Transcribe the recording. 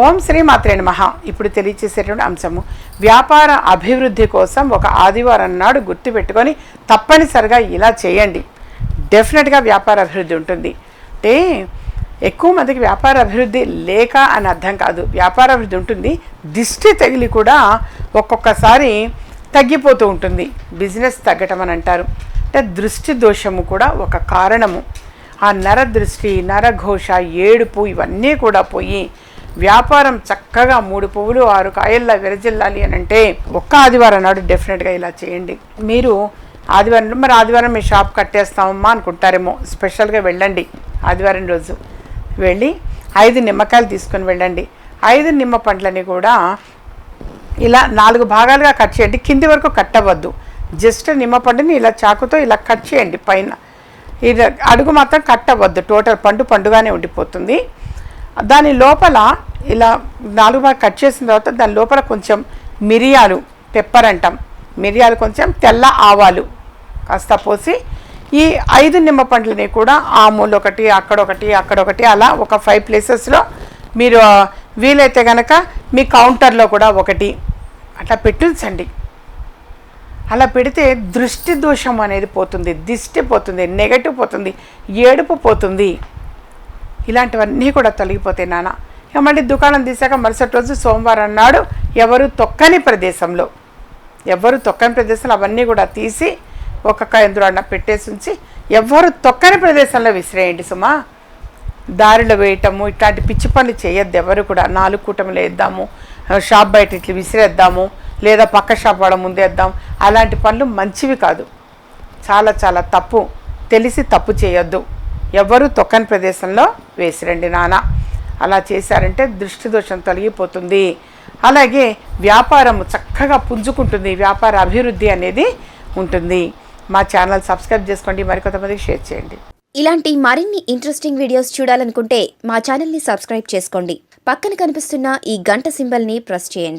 ఓం శ్రీ మాత్రే నమః. ఇప్పుడు తెలియచేసేటువంటి అంశము వ్యాపార అభివృద్ధి కోసం ఒక ఆదివారం నాడు గుర్తుపెట్టుకొని తప్పనిసరిగా ఇలా చేయండి. డెఫినెట్గా వ్యాపార అభివృద్ధి ఉంటుంది. అంటే ఎక్కువ మందికి వ్యాపార అభివృద్ధి లేక అని అర్థం కాదు. వ్యాపార అభివృద్ధి ఉంటుంది, దిష్టి తగిలి కూడా ఒక్కొక్కసారి తగ్గిపోతూ ఉంటుంది. బిజినెస్ తగ్గటం అని అంటారు. అంటే దృష్టి దోషము కూడా ఒక కారణము. ఆ నరదృష్టి, నరఘోష, ఏడుపు ఇవన్నీ కూడా పోయి వ్యాపారం చక్కగా 3 పువ్వులు 6 కాయల్లా విరజిల్లాలి అని అంటే ఒక్క ఆదివారం నాడు డెఫినెట్గా ఇలా చేయండి. మీరు ఆదివారం మీ షాప్ కట్టేస్తామమ్మా అనుకుంటారేమో, స్పెషల్గా వెళ్ళండి. ఆదివారం రోజు వెళ్ళి 5 నిమ్మకాయలు తీసుకొని వెళ్ళండి. 5 నిమ్మ పండ్లని కూడా ఇలా 4 భాగాలుగా కట్ చేయండి. కింది వరకు కట్టవద్దు, జస్ట్ నిమ్మ పండుని ఇలా చాకుతో ఇలా కట్ చేయండి. పైన ఇది అడుగు మాత్రం కట్టవద్దు, టోటల్ పండుగానే ఉండిపోతుంది. దాని లోపల ఇలా 4 భాగాలు కట్ చేసిన తర్వాత దాని లోపల కొంచెం మిరియాలు, పెప్పర్ అంటాం, మిరియాలు, కొంచెం తెల్ల ఆవాలు కాస్త పోసి ఈ 5 నిమ్మ పండ్లని కూడా ఆ మూలొకటి అక్కడొకటి అలా ఒక 5 ప్లేసెస్లో మీరు వీలైతే కనుక మీ కౌంటర్లో కూడా ఒకటి అట్లా పెట్టించండి. అలా పెడితే దృష్టి దోషం అనేది పోతుంది, దిష్టి పోతుంది, నెగటివ్ పోతుంది, ఏడుపు పోతుంది. ఇలాంటివన్నీ కూడా తొలగిపోతాయి నాన్న. ఇక మళ్ళీ దుకాణం తీసాక మరుసటి రోజు సోమవారం నాడు ఎవరు తొక్కని ప్రదేశంలో అవన్నీ కూడా తీసి ఒక్కొక్క ఎందులో అన్న పెట్టేసి ఉంచి ఎవరు తొక్కని ప్రదేశంలో విసిరేయండి సుమా. దారిలో వేయటము ఇట్లాంటి పిచ్చి పనులు చేయొద్దు ఎవరు కూడా. 4 కూటములు వేద్దాము, షాప్ బయట ఇట్లా విసిరేద్దాము, లేదా పక్క షాప్ వాళ్ళ ముందేద్దాం, అలాంటి పనులు మంచివి కాదు. చాలా చాలా తప్పు. తెలిసి తప్పు చేయొద్దు. ఎవరు తొక్కని ప్రదేశంలో వేసిరండి నాన్న. అలా చేశారంటే దృష్టి దోషం తొలగిపోతుంది. అలాగే వ్యాపారము చక్కగా పుంజుకుంటుంది, వ్యాపార అభివృద్ధి అనేది ఉంటుంది. మా ఛానల్ సబ్స్క్రైబ్ చేసుకోండి, మరికొంతమందికి షేర్ చేయండి. ఇలాంటి మరిన్ని ఇంట్రెస్టింగ్ వీడియోస్ చూడాలనుకుంటే మా ఛానల్ని సబ్స్క్రైబ్ చేసుకోండి. పక్కన కనిపిస్తున్న ఈ గంట సింబల్ని ప్రెస్ చేయండి.